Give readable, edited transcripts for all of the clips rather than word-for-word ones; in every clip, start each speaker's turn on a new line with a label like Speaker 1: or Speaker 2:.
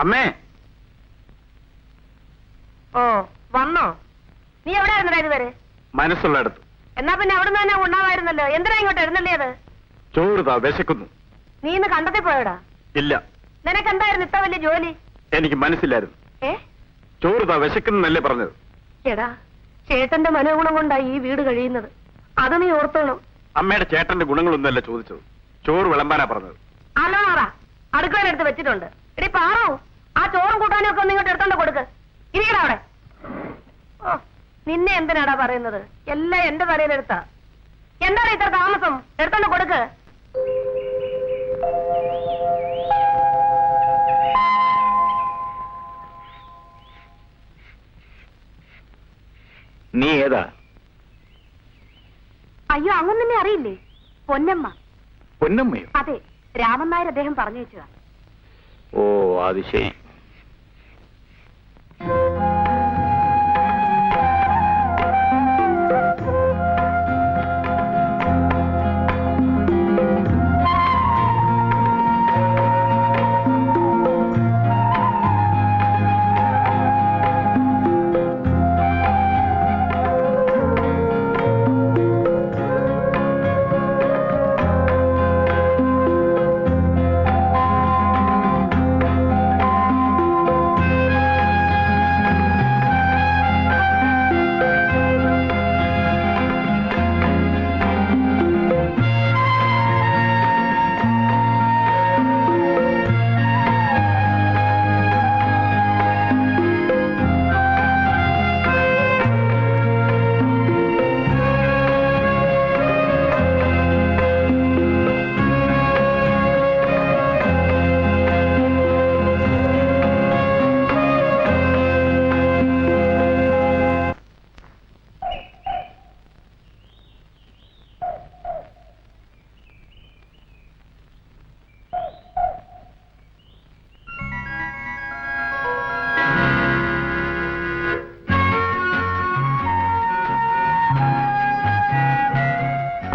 Speaker 1: അമ്മേ.
Speaker 2: ഓ വന്നോ? നീ എവിടെയായിരുന്നടാ ഇതുവരെ?
Speaker 1: മനസ്സുള്ളടത്ത്.
Speaker 2: എന്നാ പിന്നെ അവിടെ നിന്ന് തന്നെ ഉണ്ടാവായിരുന്നല്ലോ. എന്തിനാ ഇങ്ങോട്ട് എഴുന്നള്ളിയത്?
Speaker 1: ചോറുതാ, വിശക്കുന്നു.
Speaker 2: നീ ഇന്ന് കണ്ടത്തിൽ പോയടാ?
Speaker 1: ഇല്ല.
Speaker 2: നിനക്ക് എന്തായിരുന്നു ഇത്ര വലിയ ജോലി?
Speaker 1: എനിക്ക് മനസ്സിലായിരുന്നു. ചോറുതാ, വിശക്കുന്നല്ലേ പറഞ്ഞത്.
Speaker 2: എടാ, ചേട്ടന്റെ മനോഗുണം കൊണ്ടായി ഈ വീട് കഴിയുന്നത്. അത് നീ ഓർത്തോണം.
Speaker 1: അമ്മയുടെ ചേട്ടന്റെ ഗുണങ്ങളൊന്നുമല്ല ചോദിച്ചത്, ചോറ് വിളമ്പാനാ പറഞ്ഞത്.
Speaker 2: അല്ലാറാ, അടുക്കളയിലെടുത്ത് വെച്ചിട്ടുണ്ട്. എടി പാറോ, ആ ചോറും കൂട്ടാനും ഒക്കെ ഒന്ന് ഇങ്ങോട്ട് എടുത്തോണ്ട് കൊടുക്ക്. ഇരിക്കടാ അവിടെ. ഓ, നിന്നെ എന്തിനാടാ പറയുന്നത്? എല്ലാം എന്റെ തലയിലെടുത്താ. എന്താണ് ഇത്ര താമസം? എടുത്തോണ്ട് കൊടുക്ക്.
Speaker 1: നീ ഏതാ?
Speaker 2: അയ്യോ, അങ്ങനെ തന്നെ അറിയില്ലേ? പൊന്നമ്മ.
Speaker 1: പൊന്നമ്മയോ?
Speaker 2: അതെ, രാമൻ നായർ അദ്ദേഹം പറഞ്ഞു വെച്ചതാ.
Speaker 1: ഓ, അത് ശരി.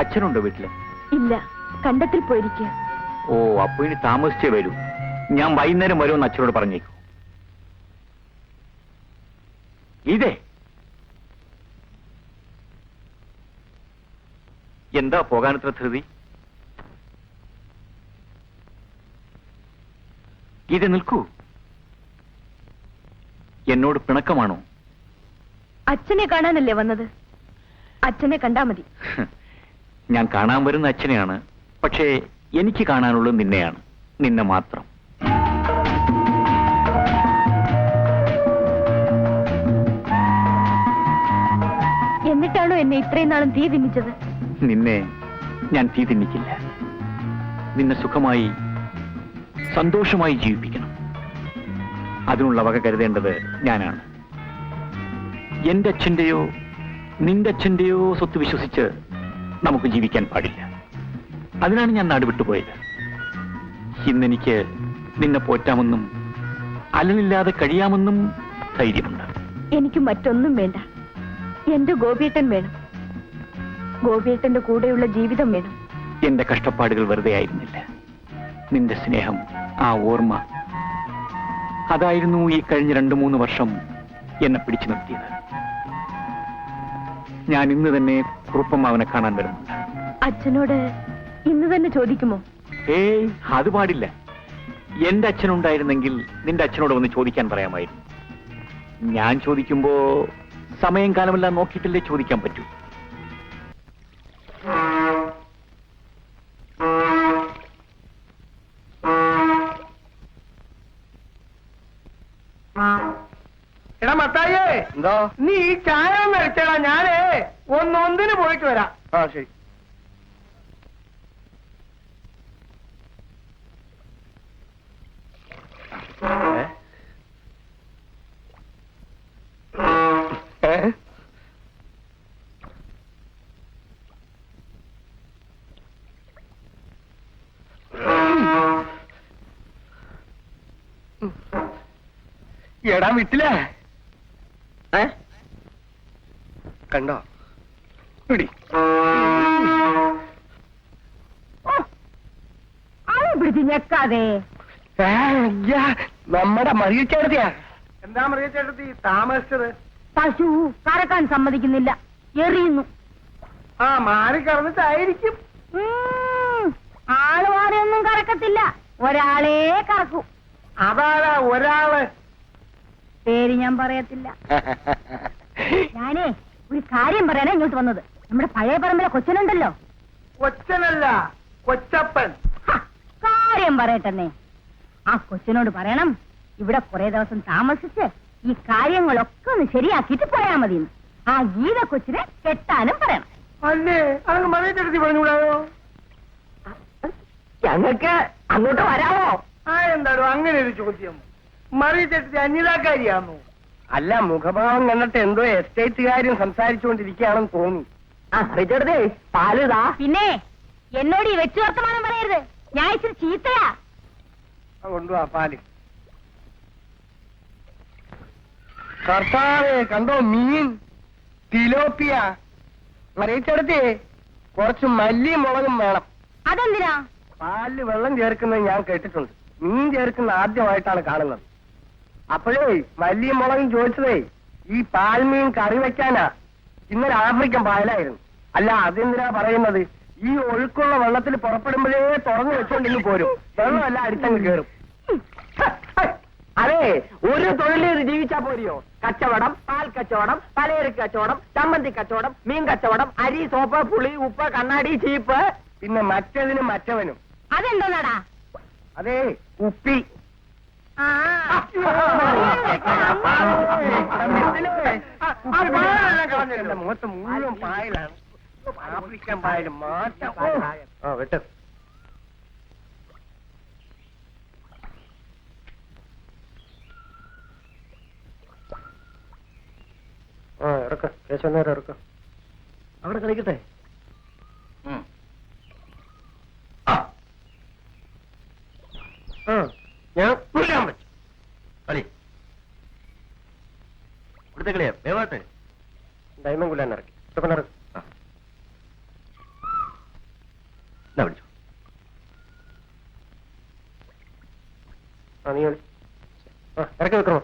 Speaker 1: അച്ഛനുണ്ടോ വീട്ടില്?
Speaker 2: ഇല്ല, കണ്ടത്തിൽ പോയിരിക്കുക.
Speaker 1: ഓ, അപ്പൊ ഇനി താമസിച്ചേ വരൂ. ഞാൻ വൈകുന്നേരം വരുമെന്ന് അച്ഛനോട് പറഞ്ഞേക്കൂ. ഇതേ എന്താ പോകാനത്ര ധൃതി? ഇത് നിൽക്കൂ. എന്നോട് പിണക്കമാണോ?
Speaker 2: അച്ഛനെ കാണാനല്ലേ വന്നത്? അച്ഛനെ കണ്ടാ മതി.
Speaker 1: ഞാൻ കാണാൻ വരുന്ന അച്ഛനെയാണ്, പക്ഷേ എനിക്ക് കാണാനുള്ളത് നിന്നെയാണ്. നിന്നെ മാത്രം.
Speaker 2: എന്നിട്ടാണോ എന്നെ ഇത്രയും നാളും തീ തിന്നിച്ചത്?
Speaker 1: നിന്നെ ഞാൻ തീ തിന്നിക്കില്ല. നിന്നെ സുഖമായി സന്തോഷമായി ജീവിപ്പിക്കണം. അതിനുള്ള വക കരുതേണ്ടത് ഞാനാണ്. എന്റെ അച്ഛന്റെയോ നിന്റെ അച്ഛന്റെയോ സ്വത്ത് വിശ്വസിച്ച് നമുക്ക് ജീവിക്കാൻ പാടില്ല. അതിനാണ് ഞാൻ നാട് വിട്ടുപോയത്. ഇന്നെനിക്ക് നിന്നെ പോറ്റാമെന്നും അലനില്ലാതെ കഴിയാമെന്നും ധൈര്യമുണ്ട്.
Speaker 2: എനിക്ക് മറ്റൊന്നും വേണ്ട. എന്റെ ഗോപിയേട്ടൻ വേണം. ഗോപിയേട്ടന്റെ കൂടെയുള്ള ജീവിതം വേണം.
Speaker 1: എന്റെ കഷ്ടപ്പാടുകൾ വെറുതെ ആയിരുന്നില്ല. നിന്റെ സ്നേഹം, ആ ഓർമ്മ, അതായിരുന്നു ഈ കഴിഞ്ഞ 2-3 വർഷം എന്നെ പിടിച്ചു നിർത്തിയത്. ഞാൻ ഇന്ന് തന്നെ കുറുപ്പമ്മാവനെ കാണാൻ വരുന്നുണ്ട്.
Speaker 2: അച്ഛനോട് ഇന്ന് തന്നെ ചോദിക്കുമോ?
Speaker 1: ഏയ്, അത് പാടില്ല. എന്റെ അച്ഛനുണ്ടായിരുന്നെങ്കിൽ നിന്റെ അച്ഛനോട് ഒന്ന് ചോദിക്കാൻ പറയാമായിരുന്നു. ഞാൻ ചോദിക്കുമ്പോ സമയം കാലമെല്ലാം നോക്കിയിട്ടല്ലേ ചോദിക്കാൻ പറ്റൂ.
Speaker 3: എടാ മത്തായേ,
Speaker 1: എന്തോ?
Speaker 3: നീ ഈ ചായ ഒന്ന് അടിച്ചേടാ. ഞാനേ ഒന്നിന് പോയിട്ട് വരാം.
Speaker 1: ആ, ശരി.
Speaker 3: എടാ വിട്ടില്ലേ? കണ്ടോ? പിടി.
Speaker 2: പിടിച്ച് ഞെക്കാതെ.
Speaker 3: നമ്മുടെ മറിയച്ചേട്ടത്തിയാ. എന്താ മറിയച്ചേട്ടത്തി താമസിച്ചത്?
Speaker 2: പശു കറക്കാൻ സമ്മതിക്കുന്നില്ല, എറിയുന്നു.
Speaker 3: ആ മാറി കറന്നിട്ടായിരിക്കും.
Speaker 2: ആള് മാറിയൊന്നും കറക്കത്തില്ല, ഒരാളേ കറക്കൂ.
Speaker 3: അതാരാ ഒരാള്?
Speaker 2: പേര് ഞാൻ പറയത്തില്ല. ഞാനേ ഒരു കാര്യം പറയാനാ ഇങ്ങോട്ട് വന്നത്. നമ്മുടെ പഴയ പറമ്പിലെ കൊച്ചനുണ്ടല്ലോ.
Speaker 3: കൊച്ചനല്ല, കൊച്ചപ്പൻ.
Speaker 2: കാര്യം പറയട്ടെന്നേ. ആ കൊച്ചനോട് പറയണം ഇവിടെ കുറെ ദിവസം താമസിച്ച് ഈ കാര്യങ്ങളൊക്കെ ഒന്ന് ശരിയാക്കിയിട്ട് പോയാ മതി. ആ ഗീത കൊച്ചിനെ കെട്ടാനും പറയണം.
Speaker 3: അല്ലേ, അതങ്ങ് മറിയച്ചേട്ടത്തി പറഞ്ഞുകൂടായോ?
Speaker 2: ഞങ്ങൾക്ക് അങ്ങോട്ട് വരാമോ?
Speaker 3: ആ എന്താണോ അങ്ങനെ ഒരു ചോദ്യം? മറിയച്ചേട്ടത്തി അന്യതാക്കാരിയാണോ? അല്ല, മുഖഭാവം കണ്ടിട്ട് എന്തോ എസ്റ്റേറ്റ് കാര്യം സംസാരിച്ചുകൊണ്ടിരിക്കുകയാണെന്ന് തോന്നി.
Speaker 2: പാലുതാ. പിന്നെ എന്നോട് ഈ വെച്ചു വർത്തമാനം പറയരുത്, ഞാൻ ഇച്ചിരി ചീത്തയാ.
Speaker 3: കൊണ്ടുവാ പാല്. കർത്താവേ, കണ്ടോ മീൻ, തിലോപ്പിയ. മറിയച്ചേട്ടത്തി കുറച്ച് മല്ലിയും മുളകും വേണം.
Speaker 2: അതെന്തിനാ?
Speaker 3: പാലില് വെള്ളം ചേർക്കുന്നത് ഞാൻ കേട്ടിട്ടുണ്ട്, മീൻ ചേർക്കുന്ന ആദ്യമായിട്ടാണ് കാണുന്നത്. അപ്പോഴേ മല്ലിയും മുളകും ചോദിച്ചതേ ഈ പാൽമീൻ കറി വെക്കാനാ. ഇന്നലെ ആഫ്രിക്കൻ പായലായിരുന്നു. അല്ല, അതെന്തിനാ പറയുന്നത്? ഈ ഒഴുക്കുള്ള വെള്ളത്തിൽ പുറപ്പെടുമ്പോഴേ തുറന്നു വെച്ചോണ്ടെങ്കിൽ പോരും, വെള്ളമല്ല അടിച്ചങ്ങ് കയറും.
Speaker 4: അതെ, ഒരു തൊഴിലിൽ ജീവിച്ചാ പോരിയോ? കച്ചവടം, പാൽ കച്ചവടം, പലചരക്ക് കച്ചവടം, ചമ്മന്തി കച്ചവടം, മീൻ കച്ചവടം, അരി, സോപ്പ്, പുളി, ഉപ്പ്, കണ്ണാടി, ചീപ്പ്.
Speaker 3: പിന്നെ മറ്റതിനും മറ്റവനും.
Speaker 2: അതെന്തോന്നാടാ?
Speaker 3: അതെ, ഉപ്പി. എന്റെ മുഖത്ത് മുഴുവൻ പായലാണ്. ആഫ്രിക്കൻ പായലും മാറ്റം. ആ വെട്ട്. ആ ഇറക്ക, കേശവനേരം ഇറക്ക. അവിടെ കളിക്കട്ടെ. ഞാൻ പുല്ലാൻ പറ്റും. കളി ഇവിടുത്തെ കളിയാ, വേവാട്ടെ. ഡയമണ്ട് കുല്ലാൻ ഇറക്കി. ഇറക്കി. പിടിച്ചു. ആ നീ കളി. ഇറക്കി വെക്കണോ?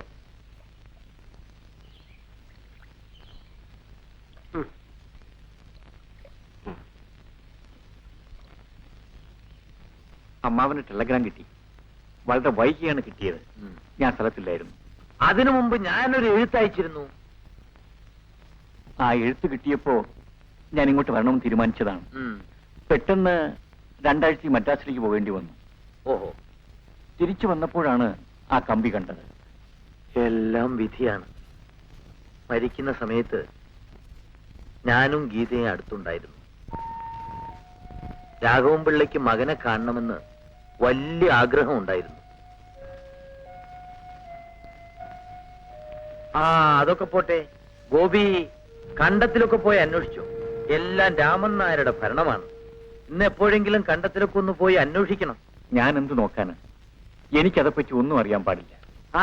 Speaker 1: അമ്മാവന് ടെലഗ്രാം കിട്ടി. വളരെ വൈകിയാണ് കിട്ടിയത്. ഞാൻ സ്ഥലത്തില്ലായിരുന്നു.
Speaker 4: അതിനു മുമ്പ് ഞാനൊരു എഴുത്തയച്ചിരുന്നു.
Speaker 1: ആ എഴുത്ത് കിട്ടിയപ്പോ ഞാൻ ഇങ്ങോട്ട് വരണമെന്ന് തീരുമാനിച്ചതാണ്. പെട്ടെന്ന് 2 ആഴ്ച മദ്രാസിലേക്ക് പോകേണ്ടി വന്നു.
Speaker 4: ഓഹോ,
Speaker 1: തിരിച്ചു വന്നപ്പോഴാണ് ആ കമ്പി കണ്ടത്.
Speaker 4: എല്ലാം വിധിയാണ്. മരിക്കുന്ന സമയത്ത് ഞാനും ഗീതയെ അടുത്തുണ്ടായിരുന്നു. രാഘവൻ പിള്ളയ്ക്ക് മകനെ കാണണമെന്ന് വലിയ ആഗ്രഹം ഉണ്ടായിരുന്നു. അതൊക്കെ പോട്ടെ, ഗോപി കണ്ടത്തിലൊക്കെ പോയി അന്വേഷിച്ചു. എല്ലാം രാമൻ നായരുടെ ഭരണമാണ്. ഇന്ന് എപ്പോഴെങ്കിലും കണ്ടത്തിലൊക്കെ ഒന്ന് പോയി അന്വേഷിക്കണം.
Speaker 1: ഞാൻ എന്ത് നോക്കാന്? എനിക്കതെപ്പറ്റി ഒന്നും അറിയാൻ പാടില്ല.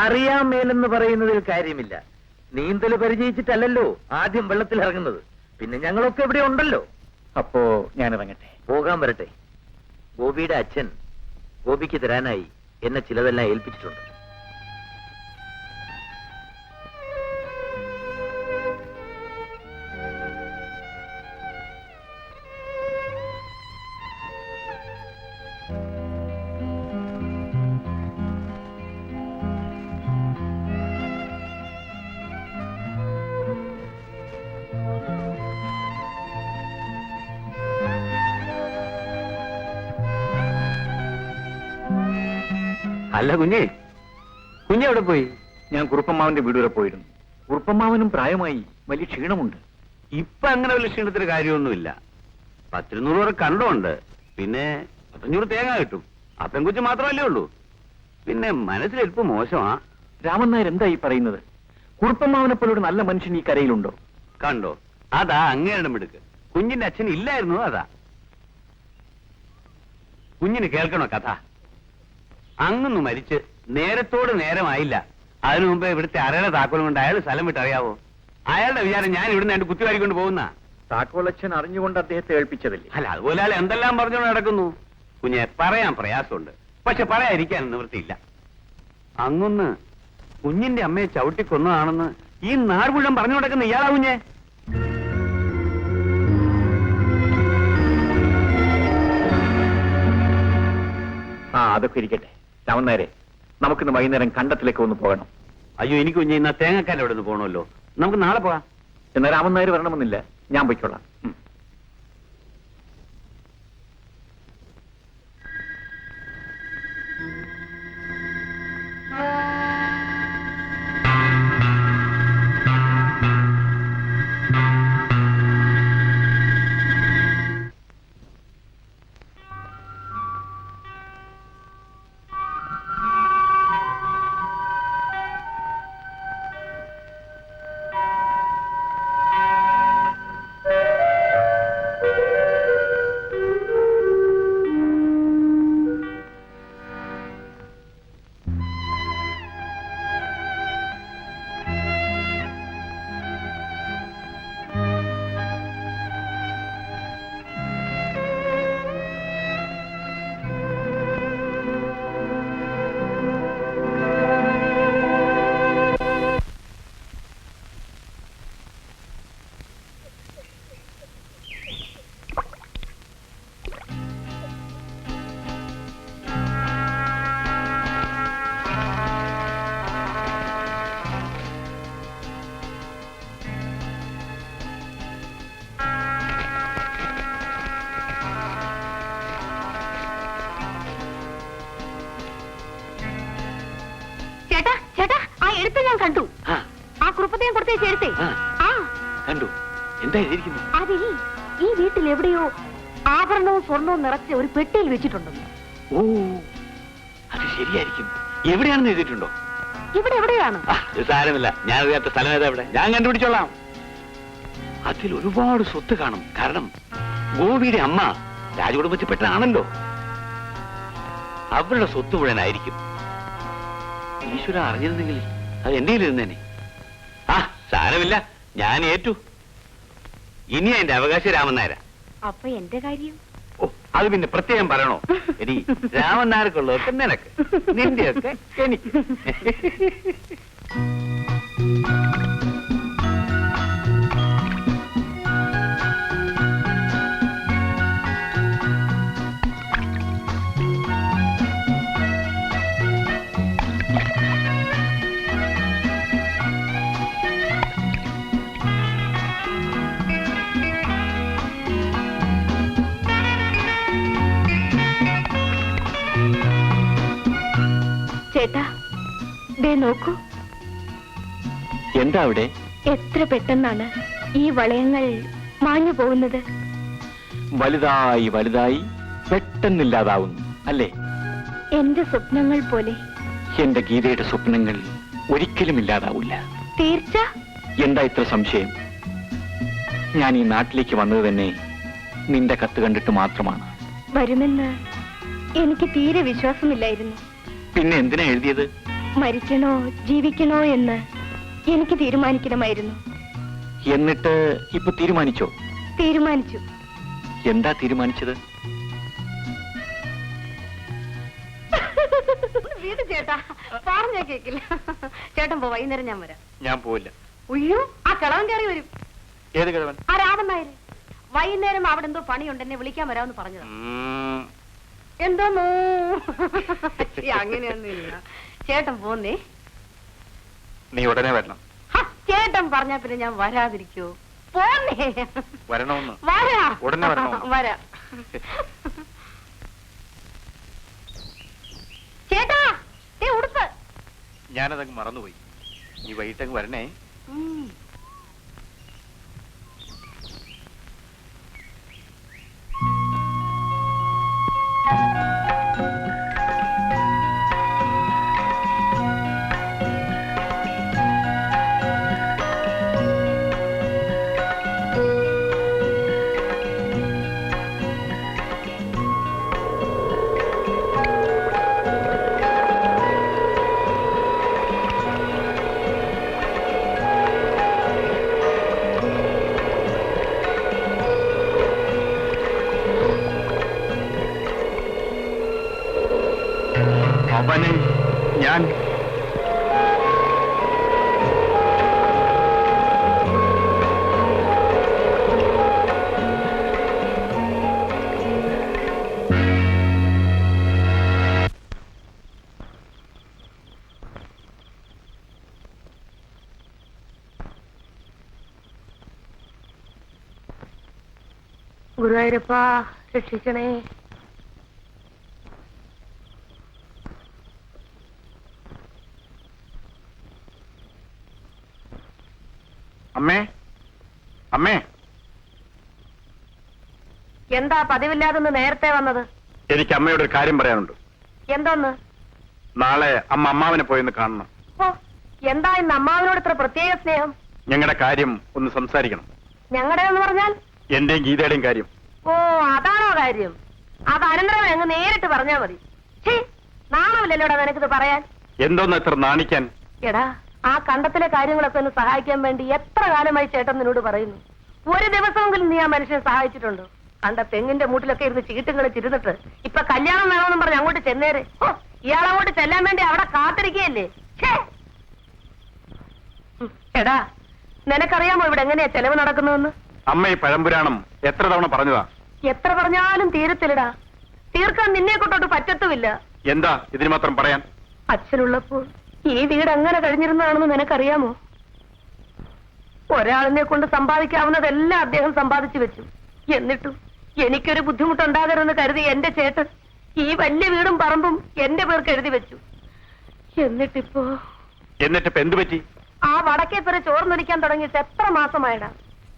Speaker 4: അറിയാൻ മേലെന്ന് പറയുന്നതിൽ കാര്യമില്ല. നീന്തൽ പരിചയിച്ചിട്ടല്ലല്ലോ ആദ്യം വെള്ളത്തിൽ ഇറങ്ങുന്നത്. പിന്നെ ഞങ്ങളൊക്കെ ഇവിടെ ഉണ്ടല്ലോ.
Speaker 1: അപ്പോ ഞാൻ ഇറങ്ങട്ടെ.
Speaker 4: പോകാൻ വരട്ടെ. ഗോപിയുടെ അച്ഛൻ ഗോപിക്ക് തരാനായി എന്നെ ചിലതെല്ലാം ഏൽപ്പിച്ചിട്ടുണ്ട്.
Speaker 1: അല്ല കുഞ്ഞേ, കുഞ്ഞെവിടെ പോയി? ഞാൻ കുറുപ്പമ്മാവന്റെ വീട് വരെ പോയിരുന്നു. കുറുപ്പമ്മാവനും പ്രായമായി, വലിയ ക്ഷീണമുണ്ട്.
Speaker 5: ഇപ്പൊ അങ്ങനെ വലിയ ക്ഷീണത്തിന് കാര്യമൊന്നുമില്ല. 10-200 വരെ കണ്ടമുണ്ട്. പിന്നെ 500 തേങ്ങ കിട്ടും. ആ പെൺകുച്ച് മാത്രമല്ലേ ഉള്ളൂ. പിന്നെ മനസ്സിലെൽപ്പ് മോശമാ.
Speaker 1: രാമൻ നായർ എന്താ ഈ പറയുന്നത്? കുറുപ്പമ്മാവനെ പോലെ ഒരു നല്ല മനുഷ്യൻ ഈ കരയിലുണ്ടോ?
Speaker 5: കണ്ടോ, അതാ അങ്ങേരുടെ മിടുക്ക്. കുഞ്ഞിന്റെ അച്ഛൻ ഇല്ലായിരുന്നു, അതാ. കുഞ്ഞിന് കേൾക്കണോ കഥ? അങ്ങൊന്ന് മരിച്ച് നേരത്തോട് നേരമായില്ല. അതിനു മുമ്പേ ഇവിടുത്തെ അരയുടെ താക്കോലും കൊണ്ട് അയാൾ സ്ഥലം വിട്ടറിയാവോ? അയാളുടെ വിചാരം ഞാൻ ഇവിടുന്ന് രണ്ട് കുത്തിവാരിക്കൊണ്ട് പോകുന്ന.
Speaker 1: താക്കോലച്ഛൻ അറിഞ്ഞുകൊണ്ട് അദ്ദേഹത്തെ ഏൽപ്പിച്ചതല്ലേ?
Speaker 5: അല്ല, അതുപോലെ അയാൾ എന്തെല്ലാം പറഞ്ഞുകൊണ്ട് നടക്കുന്നു. കുഞ്ഞെ പറയാൻ പ്രയാസമുണ്ട്, പക്ഷെ പറയാതിരിക്കാൻ നിവൃത്തിയില്ല. അങ്ങൊന്ന് കുഞ്ഞിന്റെ അമ്മയെ ചവിട്ടിക്കൊന്നതാണെന്ന് ഈ നാട് മുഴുവൻ പറഞ്ഞു കൊടുക്കുന്ന ഇയാളാ കുഞ്ഞെ.
Speaker 1: ആ അതൊക്കെ ഇരിക്കട്ടെ. രാമനായരെ, നമുക്കിന്ന് വൈകുന്നേരം കണ്ടത്തിലേക്ക് ഒന്ന് പോകണം.
Speaker 5: അയ്യോ, എനിക്ക് കുഞ്ഞെ ഇന്ന് തേങ്ങക്കാരൻ അവിടെ നിന്ന് പോകണമല്ലോ. നമുക്ക് നാളെ പോകാം.
Speaker 1: എന്നാൽ രാമനായർ വരണമെന്നില്ല, ഞാൻ പൊയ്ക്കൊള്ളാം.
Speaker 2: ചേട്ടാ ചേട്ടാ, ആ എഴുത്ത് ഞാൻ കണ്ടു. ആ കുറുപ്പത്തെയും കൊടുത്തേച്ച് എഴുത്തേ. ആ
Speaker 1: കണ്ടു. എന്താ എഴുതിയിരിക്കുന്നു?
Speaker 2: അതിൽ ഈ വീട്ടിൽ എവിടെയോ ആഭരണവും സ്വർണവും നിറച്ച ഒരു പെട്ടിയിൽ വെച്ചിട്ടുണ്ടെന്ന്.
Speaker 1: ഓ, അത് ശരിയായിരിക്കും. എവിടെയാണെന്ന് എഴുതിയിട്ടുണ്ടോ?
Speaker 2: ഇവിടെ എവിടെയാണ്?
Speaker 1: ഇത് സാരമില്ല, ഞാൻ അറിയാത്ത സ്ഥലം ഏതാ ഇവിടെ, ഞാൻ കണ്ടുപിടിച്ചോളാം. അതിൽ ഒരുപാട് സ്വത്ത് കാണും. കാരണം ഗോപിയുടെ അമ്മ രാജകുടുംബത്തിൽപ്പെട്ടതാണല്ലോ. അവരുടെ സ്വത്ത് മുഴുവനായിരിക്കും. ഈശ്വര അറിഞ്ഞിരുന്നെങ്കിൽ അത് എന്റെ ഇരുന്നേനെ. ആ സാരമില്ല, ഞാൻ ഏറ്റു. ഇനി എന്റെ അവകാശം രാമനായര.
Speaker 2: അപ്പൊ എന്റെ കാര്യം?
Speaker 1: ഓ, അത് പിന്നെ പ്രത്യേകം പറയണോ? എടി, രാമനായർക്കുള്ളതൊക്കെ നിനക്ക്, നിന്റെയൊക്കെ എനിക്ക്.
Speaker 2: ചേട്ടാ, ദേ നോക്കൂ.
Speaker 1: എന്താ അവിടെ?
Speaker 2: എത്ര പെട്ടെന്നാണ് ഈ വളയങ്ങൾ മാഞ്ഞു പോകുന്നത്.
Speaker 1: വലുതായി വലുതായി പെട്ടെന്നില്ലാതാവുന്നു അല്ലേ?
Speaker 2: എന്റെ സ്വപ്നങ്ങൾ പോലെ.
Speaker 1: എന്റെ ഗീതയുടെ സ്വപ്നങ്ങൾ ഒരിക്കലും ഇല്ലാതാവില്ല.
Speaker 2: തീർച്ച?
Speaker 1: എന്താ ഇത്ര സംശയം? ഞാൻ ഈ നാട്ടിലേക്ക് വന്നത് തന്നെ നിന്റെ കത്ത് കണ്ടിട്ട് മാത്രമാണ്.
Speaker 2: വരുമെന്ന് എനിക്ക് തീരെ വിശ്വാസമില്ലായിരുന്നു.
Speaker 1: പിന്നെ എന്തിനാ എഴുതിയത്?
Speaker 2: മരിക്കണോ ജീവിക്കണോ എന്ന് എനിക്ക് തീരുമാനിക്കണമായിരുന്നു.
Speaker 1: എന്നിട്ട് ഇപ്പൊ തീരുമാനിച്ചോ?
Speaker 2: തീരുമാനിച്ചു.
Speaker 1: എന്താ തീരുമാനിച്ചത്?
Speaker 2: വീട് ചേട്ടാ, പറഞ്ഞാ കേക്കില്ല. ചേട്ടൻ പോ, വൈകുന്നേരം ഞാൻ വരാം.
Speaker 1: ഞാൻ പോവില്ല.
Speaker 2: ഉയ്യോ, ആ കിളവൻ കയറി വരും.
Speaker 1: ഏത് കിഴവൻ?
Speaker 2: ആ രാമൻ നായര്. വൈകുന്നേരം അവിടെ എന്തോ പണിയുണ്ട്, എന്നെ വിളിക്കാൻ വരാമെന്ന് പറഞ്ഞതാ. എന്തോന്നോ അങ്ങനെയൊന്നുമില്ല. ചേട്ടൻ പോന്നേ.
Speaker 1: നീ ഉടനെ വരണം.
Speaker 2: ചേട്ടൻ പറഞ്ഞാ പിന്നെ ഞാൻ വരാതിരിക്കോ? പോന്നേ.
Speaker 1: വരണമെന്ന്.
Speaker 2: വരാ.
Speaker 1: ഉടനെ വരണമെന്ന്.
Speaker 2: വരാ. ചേട്ടാ, ഉടുപ്പ്.
Speaker 1: ഞാനതങ്ങ് മറന്നുപോയി. നീ വൈകിട്ടങ്ങ് വരണേ. അവനെ ഞാൻ
Speaker 2: ഗുരുവായൂരപ്പ രക്ഷിക്കണേ.
Speaker 1: അമ്മേ, അമ്മേ,
Speaker 2: എന്താ പതിവില്ലാതെന്ന് നേരത്തെ വന്നത്?
Speaker 1: എനിക്ക് അമ്മയോട് ഒരു കാര്യം പറയാനുണ്ട്.
Speaker 2: എന്തോന്ന്?
Speaker 1: നാളെ അമ്മ അമ്മാവനെ പോയെന്ന് കാണണം.
Speaker 2: ഓ, എന്താ ഇന്ന് അമ്മാവനോട് ഇത്ര പ്രത്യേക സ്നേഹം?
Speaker 1: ഞങ്ങളുടെ കാര്യം ഒന്ന് സംസാരിക്കണം.
Speaker 2: ഞങ്ങളുടെ എന്ന് പറഞ്ഞാൽ?
Speaker 1: എന്റെയും ഗീതയുടെയും കാര്യം.
Speaker 2: ഓ, അതാണോ കാര്യം? അത് അനന്തരം അങ്ങ് നേരിട്ട് പറഞ്ഞാ മതി. നാണമില്ലല്ലോടാ നിനക്കിത് പറയാൻ.
Speaker 1: എന്തോന്ന് എത്ര നാണിക്കാൻ?
Speaker 2: എടാ, ആ കണ്ടത്തിലെ കാര്യങ്ങളൊക്കെ ഒന്ന് സഹായിക്കാൻ വേണ്ടി എത്ര കാലമായി ചേട്ടൻ നിന്നോട് പറയുന്നു. ഒരു ദിവസമെങ്കിലും നീ ആ മനുഷ്യനെ സഹായിച്ചിട്ടുണ്ടോ? കണ്ട തെങ്ങിന്റെ മൂട്ടിലൊക്കെ ഇരുന്ന് ചീട്ടും കളിച്ചിരുന്നിട്ട് ഇപ്പൊ കല്യാണം വേണമെന്നും പറഞ്ഞ് അങ്ങോട്ട് ചെന്നേരെ. ഓ, ഇയാളങ്ങോട്ട് ചെല്ലാൻ വേണ്ടി അവിടെ കാത്തിരിക്കുകയല്ലേ. എടാ, നിനക്കറിയാമോ ഇവിടെ എങ്ങനെയാ ചെലവ് നടക്കുന്നതെന്ന്?
Speaker 1: അമ്മ ഈ പഴംപുരാണം എത്ര തവണ പറഞ്ഞതാ?
Speaker 2: എത്ര പറഞ്ഞാലും തീരത്തില്ലടാ. തീർക്കാൻ നിന്നെ കൊണ്ടോട്ട് പറ്റത്തുമില്ല.
Speaker 1: എന്താ ഇതിന് മാത്രം പറയാൻ?
Speaker 2: അച്ഛനുള്ളപ്പോൾ ഈ വീട് എങ്ങനെ കഴിഞ്ഞിരുന്നതാണെന്ന് നിനക്കറിയാമോ? ഒരാളിനെ കൊണ്ട് സമ്പാദിക്കാവുന്നതെല്ലാം അദ്ദേഹം സമ്പാദിച്ചു വെച്ചു. എന്നിട്ടും എനിക്കൊരു ബുദ്ധിമുട്ടുണ്ടാകരുതെന്ന് കരുതി എന്റെ ചേട്ടൻ ഈ വലിയ വീടും പറമ്പും എന്റെ പേർക്ക് എഴുതി വെച്ചു. എന്നിട്ടിപ്പോ
Speaker 1: എന്ത് പറ്റി?
Speaker 2: ആ വടക്കേപ്പുര ചോർന്നൊലിക്കാൻ തുടങ്ങിയിട്ട് എത്ര മാസമായടാ.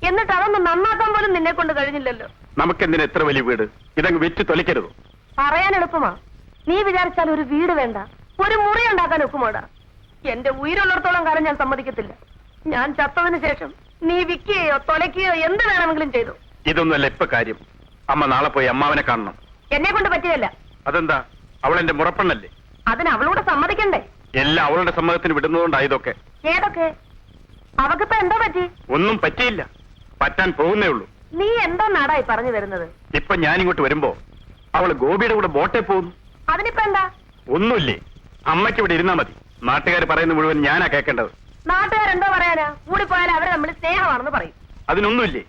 Speaker 2: എന്നിട്ട് അതൊന്നും നന്നാക്കാൻ പോലും നിന്നെ കൊണ്ട് കഴിഞ്ഞില്ലല്ലോ.
Speaker 1: നമുക്കെന്തിനാ എത്ര വലിയ വീട്? ഇതങ്ങ് വെച്ച് തൊലിക്കരുത്.
Speaker 2: പറയാൻ എളുപ്പമാ. നീ വിചാരിച്ചാൽ ഒരു വീട് വേണ്ട, ഒരു മുറി ഉണ്ടാക്കാൻ ഒക്കുമോടാ. എന്റെ ഉയരുള്ളിടത്തോളം കാലം ഞാൻ സമ്മതിക്കത്തില്ല. ഞാൻ ചത്തതിന് ശേഷം നീ വിൽക്കുകയോ തൊലയ്ക്കുകയോ എന്ത് വേണമെങ്കിലും ചെയ്തു.
Speaker 1: ഇതൊന്നുമല്ല ഇപ്പൊ കാര്യം. അമ്മ നാളെ പോയി അമ്മാവനെ കാണണം.
Speaker 2: എന്നെ കൊണ്ട് പറ്റിയല്ല.
Speaker 1: അതെന്താ? അവൾ എന്റെ മുറപ്പെണ്ണല്ലേ?
Speaker 2: അതിന് അവളോട് സമ്മതിക്കണ്ടേ?
Speaker 1: എല്ലാം അവളുടെ സമ്മതത്തിന് വിടുന്നതുകൊണ്ടായതൊക്കെ.
Speaker 2: ഏതൊക്കെ? അവക്കിപ്പോ എന്താ പറ്റി?
Speaker 1: ഒന്നും പറ്റിയില്ല, പറ്റാൻ പോകുന്നേ ഉള്ളൂ.
Speaker 2: നീ എന്തോ നാടായി പറഞ്ഞു വരുന്നത്?
Speaker 1: ഇപ്പൊ ഞാനിങ്ങോട്ട് വരുമ്പോ അവള് ഗോപിയുടെ കൂടെ ബോട്ടേ പോകുന്നു.
Speaker 2: അതിനിപ്പോ എന്താ?
Speaker 1: ഒന്നുമില്ലേ, അമ്മയ്ക്ക് ഇവിടെ ഇരുന്നാ മതി. നാട്ടുകാർ പറയുന്ന മുഴുവൻ ഞാനാ കേൾക്കേണ്ടത്.
Speaker 2: നാട്ടുകാരെന്തോ പറയാനാ? കൂടിപ്പോയാൽ അവര് നമ്മൾ സ്നേഹമാണെന്ന് പറയും.
Speaker 1: അതിനൊന്നുമില്ലേ?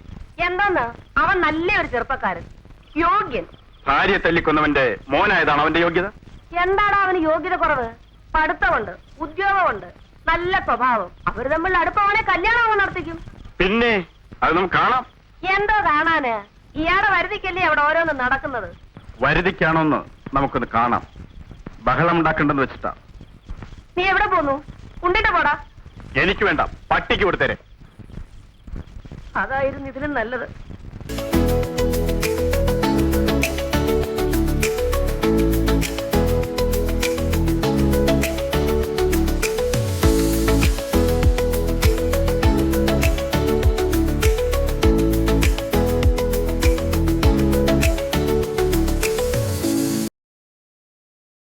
Speaker 2: എന്താന്ന്? അവൻ നല്ലൊരു ചെറുപ്പക്കാരൻ, യോഗ്യൻ.
Speaker 1: ഭാര്യ തല്ലിക്കൊന്നവന്റെ മോനായതാണ് അവന്റെ യോഗ്യത.
Speaker 2: എന്താണ് അവന് യോഗ്യത കുറവ്? പഠിത്തമുണ്ട്, ഉദ്യോഗമുണ്ട്, നല്ല സ്വഭാവം. അവര് തമ്മിൽ അടുപ്പവനെ കല്യാണം നടത്തിക്കും.
Speaker 1: പിന്നെ അത് നമുക്ക് കാണാം.
Speaker 2: എന്തോ കാണാന്? ഇയാളെ വരുതിക്കല്ലേ അവിടെ ഓരോന്നും നടക്കുന്നത്.
Speaker 1: വരുതിക്കാണോന്ന് നമുക്കൊന്ന് കാണാം. ബഹളം ഉണ്ടാക്കണ്ടെന്ന് വെച്ചിട്ടാ.
Speaker 2: നീ എവിടെ പോന്നു? ഉണ്ടിട്ട് പോടാ.
Speaker 1: എനിക്ക് വേണ്ട, പട്ടിക്ക് കൊടുത്തേരെ.
Speaker 2: അതായിരുന്നു ഇതിലും നല്ലത്.